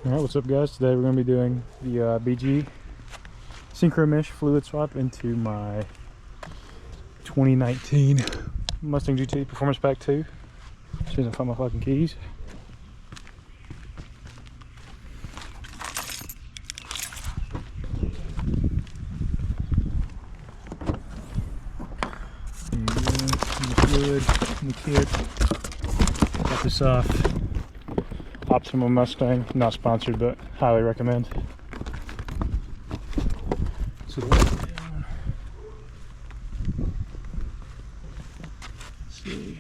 Alright, what's up guys? Today we're going to be doing the BG Synchro Mesh fluid swap into my 2019 Mustang GT Performance Pack 2. As soon as I find my fucking keys. There you go, the fluid in the kit. Got this off Optimum Mustang, not sponsored, but highly recommend. So down. Let's see.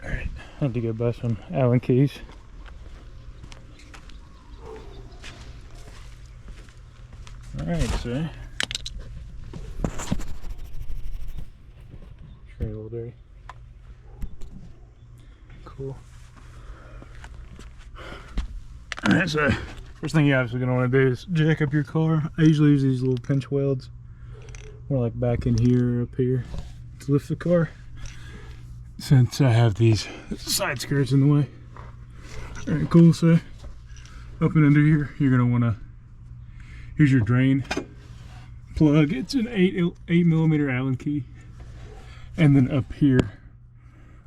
Alright, I had to go buy some Allen keys. Alright, so a little dirty. Cool. Alright, so first thing you're obviously going to want to do is jack up your car. I usually use these little pinch welds, more like back in here or up here, to lift the car, since I have these side skirts in the way. Alright, cool. So up and under here, you're going to want to, here's your drain plug. It's an 8mm Allen key. And then up here,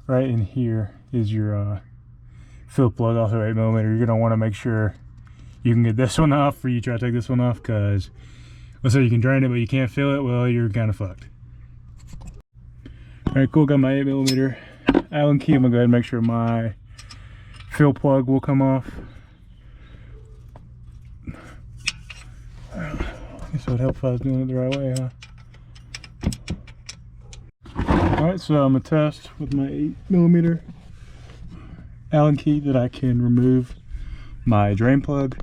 right in here, is your fill plug, also 8mm. You're gonna want to make sure you can get this one off before you try to take this one off, because let's say you can drain it but you can't fill it, well, you're kind of fucked. Alright, cool, got my 8mm Allen key. I'm gonna go ahead and make sure my fill plug will come off. I guess it would help if I was doing it the right way, huh? Alright, so I'm going to test with my 8mm Allen key that I can remove my drain plug.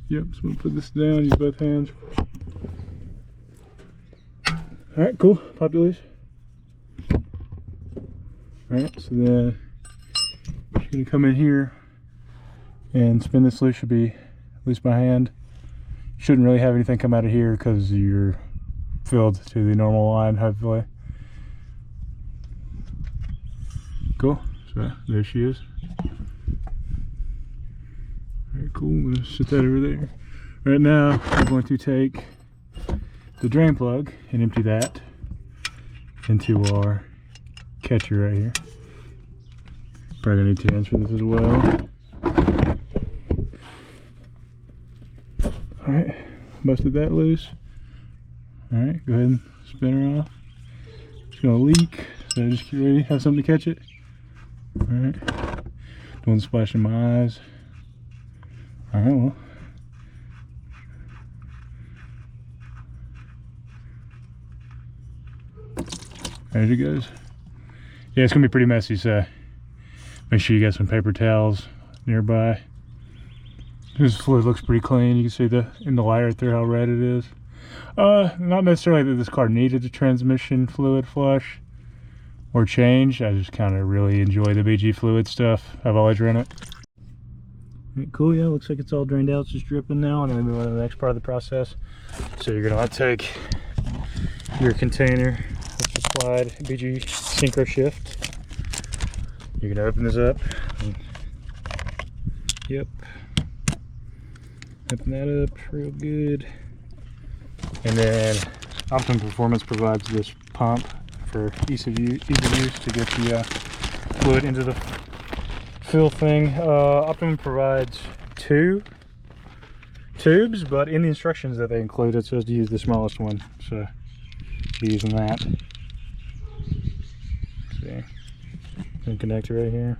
Yep, so I'm going to put this down, use both hands. Alright, cool, pop the loose. Alright, so then you're going to come in here and spin this loose. Should be at least by hand. Shouldn't really have anything come out of here because you're filled to the normal line, hopefully. Cool, so there she is. Alright, cool, I'm gonna set that over there. Right now, I'm going to take the drain plug and empty that into our catcher right here. Probably gonna need 2 hands for this as well. Alright, busted that loose. Alright, go ahead and spin her off. It's gonna leak, so just get ready, have something to catch it. Alright, don't want to splash in my eyes. Alright, well. There she goes. Yeah, it's gonna be pretty messy, so make sure you got some paper towels nearby. This fluid looks pretty clean. You can see in the light right there how red it is. Not necessarily that this car needed a transmission fluid flush or change. I just kind of really enjoy the BG fluid stuff. I've always run it. Right, cool, yeah, looks like it's all drained out. It's just dripping now, and then we move on to the next part of the process. So you're gonna want to take your container with the slide BG Synchro Shift. You're gonna open this up. Yep. Open that up real good. And then Optimum Performance provides this pump for ease of use to get the fluid into the fill thing. Optimum provides 2 tubes, but in the instructions that they include, it says to use the smallest one. So be using that. See, and connector right here.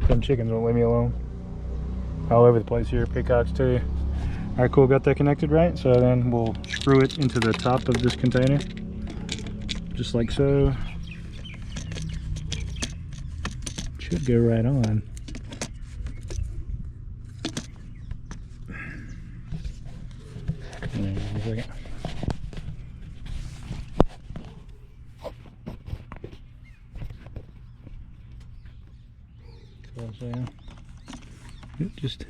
Them chickens won't leave me alone. All over the place here, peacocks too. Alright, cool, got that connected right. So then we'll screw it into the top of this container, just like so. should go right on. Wait a second. It just,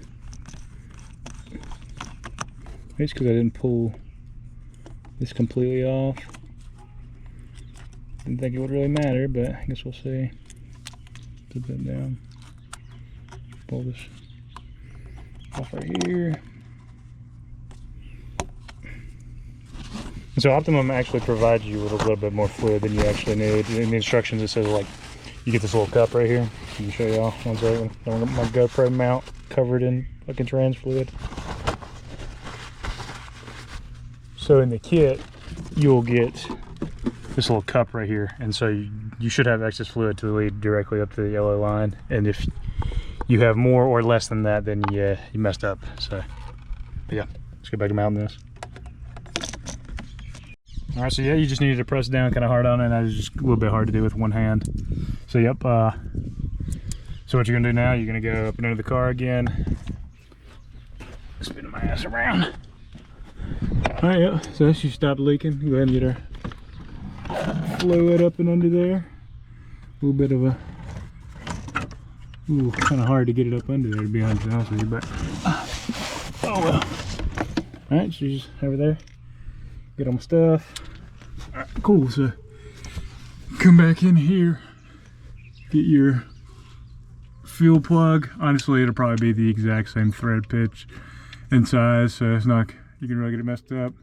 it's because I didn't pull this completely off. Didn't think it would really matter, but I guess we'll see. Put that down. Pull this off right here. So Optimum actually provides you with a little bit more fluid than you actually need. In the instructions it says like you get this little cup right here. Let me show y'all one second. I got my GoPro mount covered in fucking trans fluid. So in the kit you'll get this little cup right here, and so you should have excess fluid to lead directly up to the yellow line, and if you have more or less than that, then yeah, you messed up. So but yeah, let's get back to mounting this. All right, so yeah, you just needed to press down kind of hard on it. That was just a little bit hard to do with one hand. So yep, so what you're gonna do now, you're gonna go up and under the car again, spinning my ass around. All right, yeah, so she stopped leaking. Go ahead and get her fluid up and under there. A little bit of a, ooh, kind of hard to get it up under there, to be honest with you, but oh well. All right, so you just have her there. Get all my stuff. All right, cool. So come back in here, get your fuel plug. Honestly, it'll probably be the exact same thread pitch and size, so it's not, you can really get it messed up.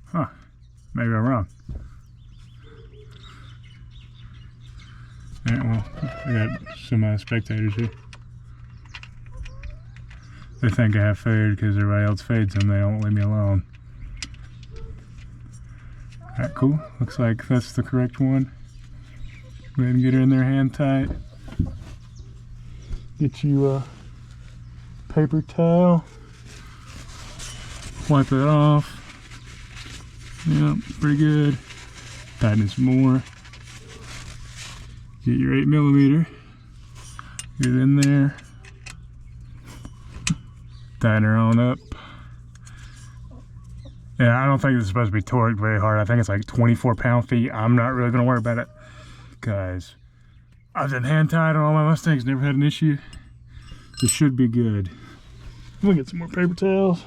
Huh, maybe I'm wrong. All right, well, I got some spectators here. They think I have food because everybody else feeds them. They don't leave me alone. Alright, cool. Looks like that's the correct one. Go ahead and get her in there hand tight. Get you a paper towel. Wipe that off. Yep, pretty good. Tighten it some more. Get your 8mm. Get it in there. Tighten her on up. Yeah, I don't think this is supposed to be torqued very hard. I think it's like 24 pound-feet. I'm not really going to worry about it because I've done hand tied on all my Mustangs, never had an issue. This should be good. We'll get some more paper towels.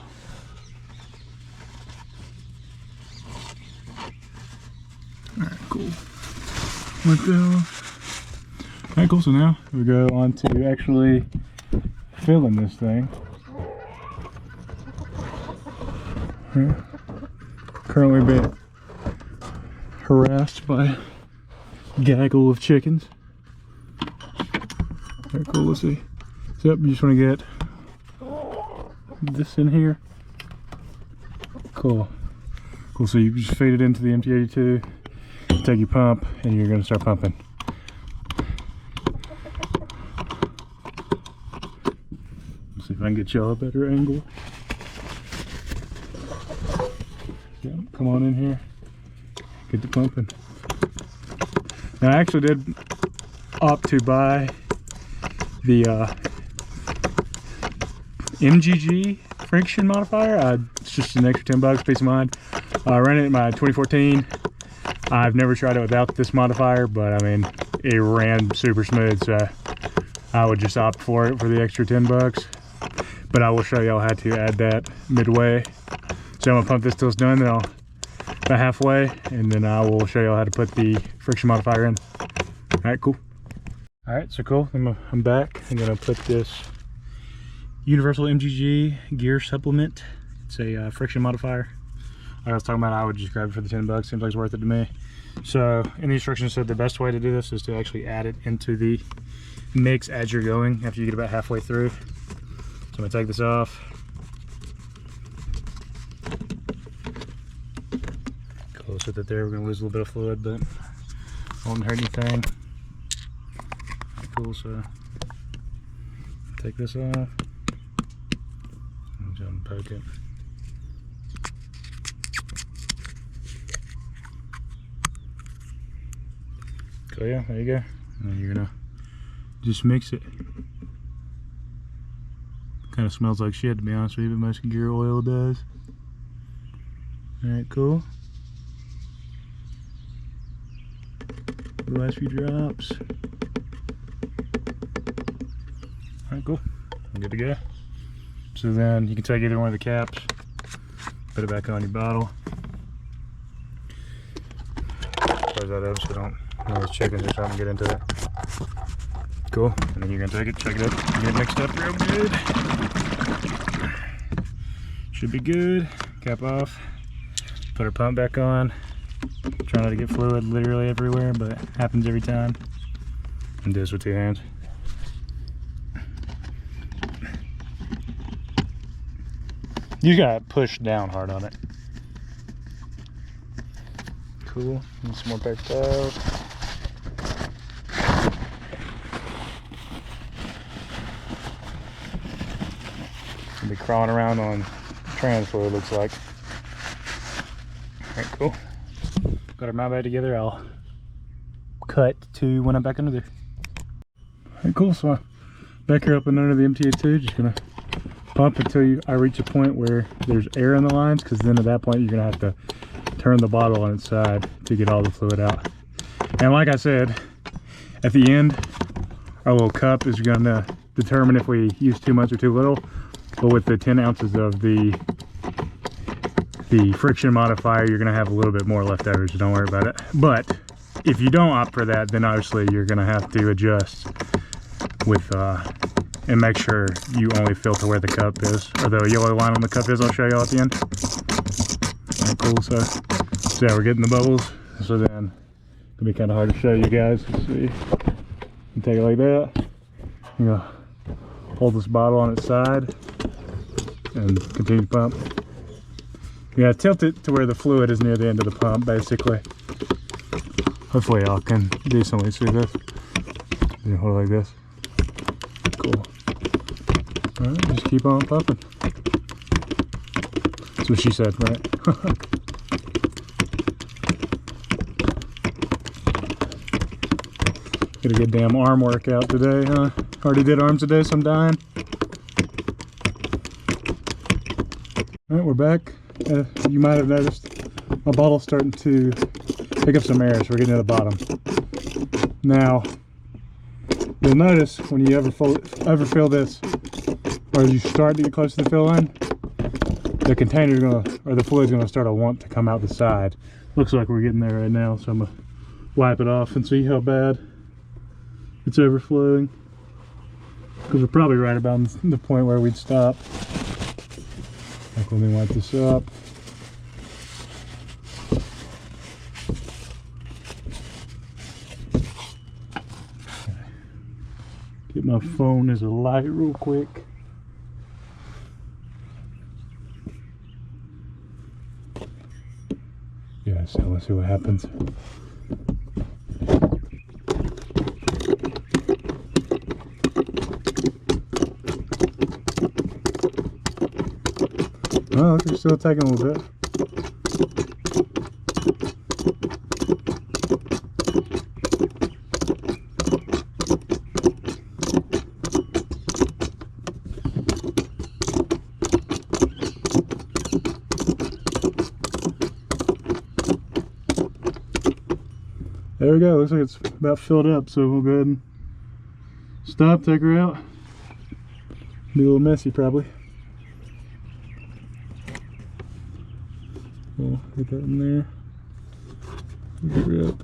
Alright, cool. Like that. Alright, cool. So now we go on to actually filling this thing. Currently being harassed by a gaggle of chickens. Very cool, let's see. So yep, you just want to get this in here. Cool. Cool, so you just feed it into the MT82, take your pump, and you're going to start pumping. Let's see if I can get y'all a better angle. Yeah, come on in here, get the pumping. Now I actually did opt to buy the MGG friction modifier. It's just an extra $10, peace of mind. I ran it in my 2014. I've never tried it without this modifier, but I mean, it ran super smooth, so I would just opt for it for the extra $10. But I will show y'all how to add that midway. So I'm gonna pump this till it's done, then I'll about halfway, and then I will show y'all how to put the friction modifier in. All right, cool. All right, so cool. I'm back. I'm gonna put this Universal MGG gear supplement. It's a friction modifier. Like I was talking about, I would just grab it for the $10. Seems like it's worth it to me. So in the instructions said the best way to do this is to actually add it into the mix as you're going after you get about halfway through. So I'm gonna take this off. Close with it there. We're gonna lose a little bit of fluid, but won't hurt anything. Cool, so take this off. And just poke it. So yeah, there you go. And then you're gonna just mix it. Kind of smells like shit, to be honest with you, but most gear oil does. Alright, cool. The last few drops. Alright, cool. I'm good to go. So then you can take either one of the caps, put it back on your bottle. Close that up so don't those chickens or something get into it. Cool. And then you're gonna take it, check it out, get it mixed up real good. Should be good. Cap off. Put our pump back on. Try not to get fluid literally everywhere, but it happens every time. And do this with 2 hands. You gotta push down hard on it. Cool. Need some more paper towels. Gonna be crawling around on trans fluid, looks like. Alright, cool. Got our mount back together. I'll cut to when I'm back under there. Alright, cool. So back here up and under the MTA2, just gonna pump until I reach a point where there's air in the lines, because then at that point you're gonna have to turn the bottle on its side to get all the fluid out. And like I said, at the end, our little cup is gonna determine if we use too much or too little. But with the 10 ounces of the friction modifier, you're gonna have a little bit more left over, so don't worry about it. But if you don't opt for that, then obviously you're gonna have to adjust with and make sure you only fill to where the cup is, or the yellow line on the cup is. I'll show you all at the end. Alright, cool. So yeah, we're getting the bubbles. So then it'll be kind of hard to show you guys. Let's see. You take it like that. You're gonna hold this bottle on its side and continue to pump. Yeah, tilt it to where the fluid is near the end of the pump, basically. Hopefully y'all can decently see this. You hold it like this. Cool. Alright, just keep on pumping. That's what she said, right? Get a good damn arm workout today, huh? Already did arms today, so I'm dying. Alright, we're back. You might have noticed my bottle's starting to pick up some air, so we're getting to the bottom. Now, you'll notice when you overfill this, or you start to get close to the fill line, the container's gonna, or the fluid's gonna start to want to come out the side. Looks like we're getting there right now, so I'm gonna wipe it off and see how bad it's overflowing. Because we're probably right about the point where we'd stop. Like, let me wipe this up. Get my phone as a light real quick. Yeah, so let's see what happens. Oh, they're still taking a little bit. There we go. Looks like it's about filled up, so we'll go ahead and stop, take her out. Be a little messy probably. We'll get that in there. Get her up.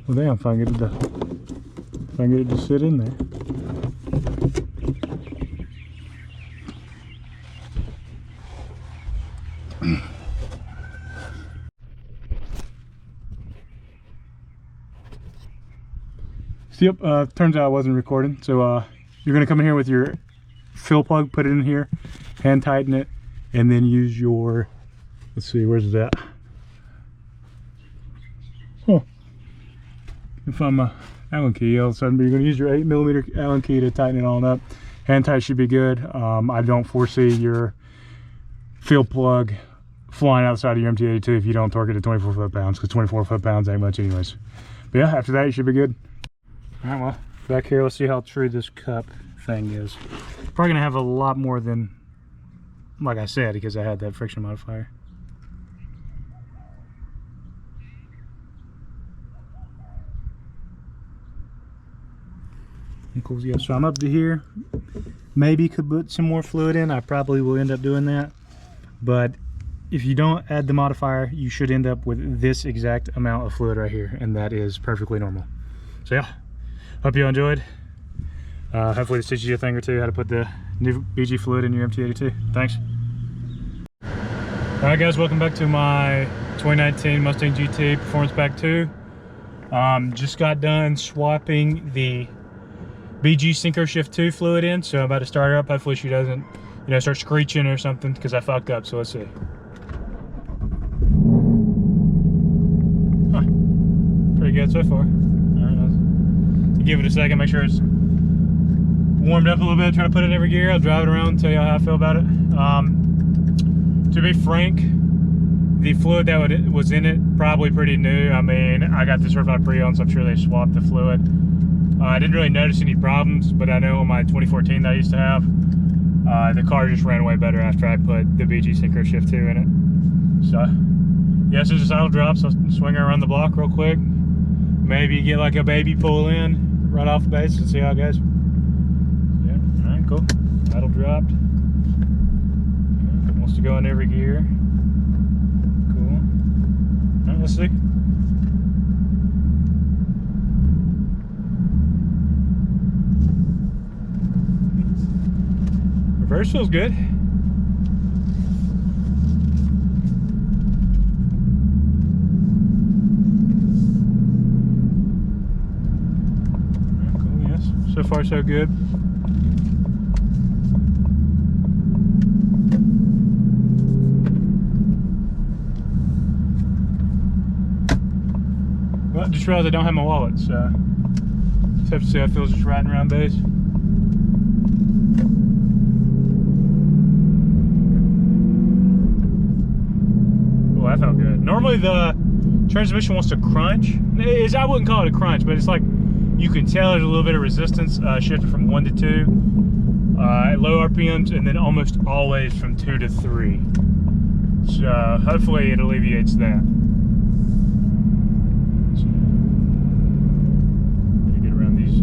Well, damn! If I can get it to sit in there. Yep, turns out I wasn't recording. So you're gonna come in here with your fill plug, put it in here, hand tighten it, and then use your, let's see, where's that? Oh, if I'm a Allen key, all of a sudden, but you're gonna use your 8mm Allen key to tighten it on up. Hand tight should be good. I don't foresee your fill plug flying outside of your MT82 if you don't torque it to 24 foot-pounds, because 24 foot-pounds ain't much anyways. But yeah, after that you should be good. All right, well, back here, let's see how true this cup thing is. Probably gonna have a lot more than, like I said, because I had that friction modifier. Cool. Yeah, so I'm up to here. Maybe could put some more fluid in. I probably will end up doing that. But if you don't add the modifier, you should end up with this exact amount of fluid right here, and that is perfectly normal. So yeah, hope you enjoyed. Hopefully this teaches you a thing or two how to put the new BG fluid in your MT82. Thanks. All right, guys, welcome back to my 2019 Mustang GT Performance Pack 2. Just got done swapping the BG Synchro Shift 2 fluid in, so I'm about to start her up. Hopefully she doesn't, you know, start screeching or something, because I fucked up. So let's see. Huh. Pretty good so far. All right, let's give it a second, make sure it's warmed up a little bit. Try to put it in every gear. I'll drive it around and tell you how I feel about it. To be frank, the fluid that was in it, probably pretty new. I mean, I got this certified pre-owned, so I'm sure they swapped the fluid. I didn't really notice any problems, but I know on my 2014 that I used to have, the car just ran way better after I put the BG Synchro Shift 2 in it. So, yeah, so just idle drops. I'll swing her around the block real quick. Maybe get like a baby pull in right off the base and see how it goes. Yeah, all right, cool. Idle dropped. Yeah, wants to go in every gear. Cool. All right, let's see. Reverse feels good. Cool, yes. So far so good. Well, just realized I don't have my wallet, so just have to see how it feels just riding around base. That felt good. Normally the transmission wants to crunch. I wouldn't call it a crunch, but it's like you can tell there's a little bit of resistance shifting from 1 to 2 at low RPMs, and then almost always from 2 to 3. So hopefully it alleviates that. So, let me get around these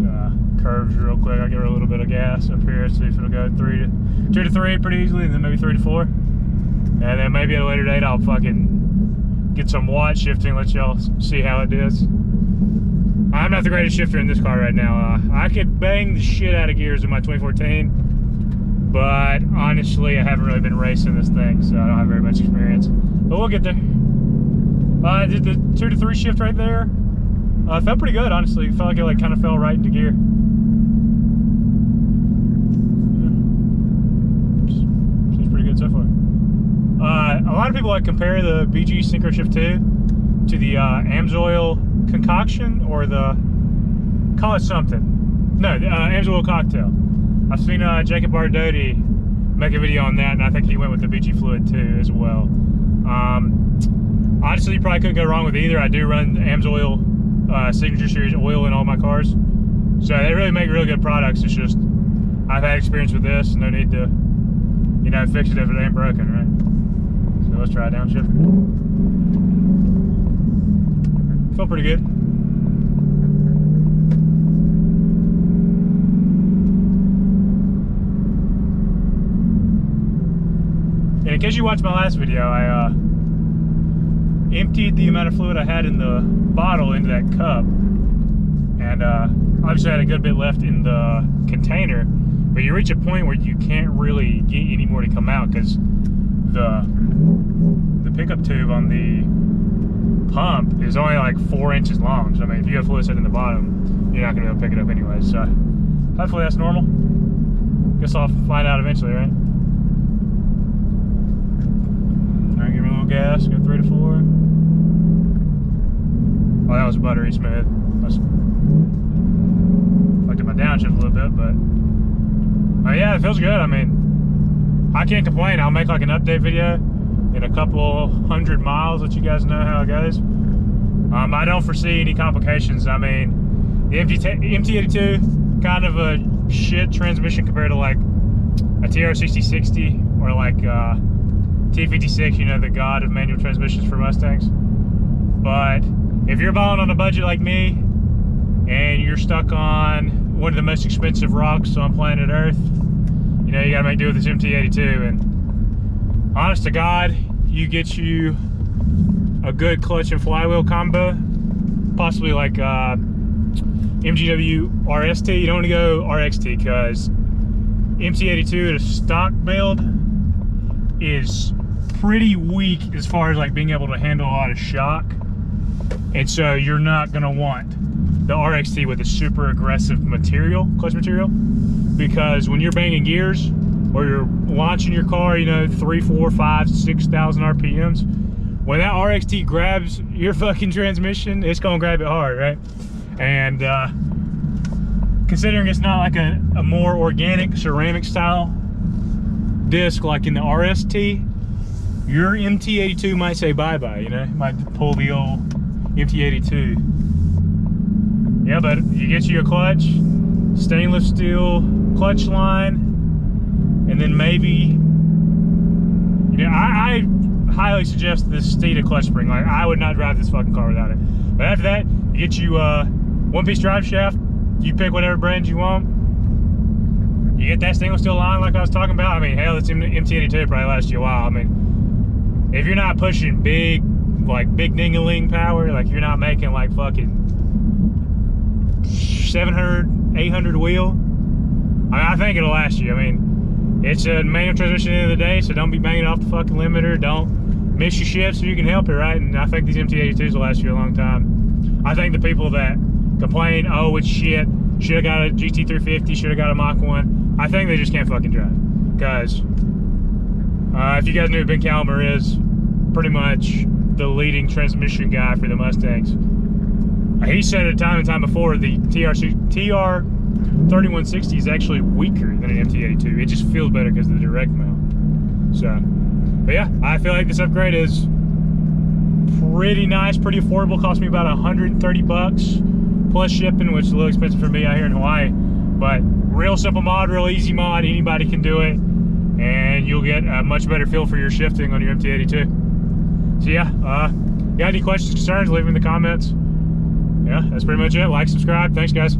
curves real quick. I'll give her a little bit of gas up here, see if it'll go 2 to 3 pretty easily, and then maybe 3 to 4. And then maybe at a later date I'll fucking get some watt shifting, let y'all see how it is. I'm not the greatest shifter in this car right now. I could bang the shit out of gears in my 2014, but honestly I haven't really been racing this thing, so I don't have very much experience. But we'll get there. I did the 2 to 3 shift right there. It felt pretty good, honestly. It felt like it like kind of fell right into gear. Yeah. Seems pretty good so far. A lot of people like compare the BG Synchro Shift 2 to the AMSOIL concoction, or the, call it something. No, the AMSOIL cocktail. I've seen Jacob Bardotti make a video on that, and I think he went with the BG fluid too as well. Honestly, you probably couldn't go wrong with either. I do run AMSOIL Signature Series oil in all my cars, so they really make really good products. It's just I've had experience with this, no need to, you know, fix it if it ain't broken, right? So let's try a downshift. Felt pretty good. And in case you watched my last video, I emptied the amount of fluid I had in the bottle into that cup, and obviously I had a good bit left in the container, but you reach a point where you can't really get any more to come out, because the pickup tube on the pump is only like 4 inches long. So I mean, if you have fluid set in the bottom, you're not gonna be able to pick it up anyway. So hopefully that's normal. Guess I'll find out eventually, right? All right, give me a little gas, go 3 to 4. Oh, that was buttery smooth. That's fucked up my downshift a little bit, but yeah, it feels good. I mean, I can't complain. I'll make like an update video in a couple 100 miles. Let you guys know how it goes. I don't foresee any complications. I mean, the MT82, kind of a shit transmission compared to like a TR6060 or like T56, you know, the god of manual transmissions for Mustangs. But if you're balling on a budget like me and you're stuck on one of the most expensive rocks on planet Earth, you know, you gotta make do with this MT82. And honest to God, you get you a good clutch and flywheel combo, possibly like MGW RST. You don't want to go RXT because MT82 at a stock build is pretty weak as far as like being able to handle a lot of shock, and so you're not going to want the RXT with a super aggressive clutch material, because when you're banging gears or you're launching your car, you know, 3, 4, 5, 6,000 RPMs, when that RXT grabs your fucking transmission, it's gonna grab it hard, right? And considering it's not like a more organic ceramic style disc like in the RST, your MT82 might say bye-bye, you know? It might pull the old MT82. Yeah, but you get you a clutch, stainless steel clutch line, and then maybe, you know, I highly suggest this Steeda clutch spring. Like, I would not drive this fucking car without it. But after that, you get you one-piece drive shaft. You pick whatever brand you want. You get that stainless steel line like I was talking about. I mean, hell, this MT82 probably lasts you a while. I mean, if you're not pushing big ding-a-ling power, like you're not making like fucking 700, 800 wheel, I think it'll last you. I mean, it's a manual transmission at the end of the day, so don't be banging off the fucking limiter. Don't miss your shifts so you can help it, right? And I think these MT82s will last you a long time. I think the people that complain, oh, it's shit, should have got a GT350, should have got a Mach 1, I think they just can't fucking drive. Because if you guys know who Ben Caliber is, pretty much the leading transmission guy for the Mustangs, he said it time and time before, the TR3160 is actually weaker than an MT82. It just feels better because of the direct mount. So, but yeah, I feel like this upgrade is pretty nice, pretty affordable. Cost me about 130 bucks plus shipping, which is a little expensive for me out here in Hawaii. But real simple mod, real easy mod. Anybody can do it, and you'll get a much better feel for your shifting on your MT82. So yeah, you got any questions, concerns, leave them in the comments. Yeah, that's pretty much it. Like, subscribe. Thanks, guys.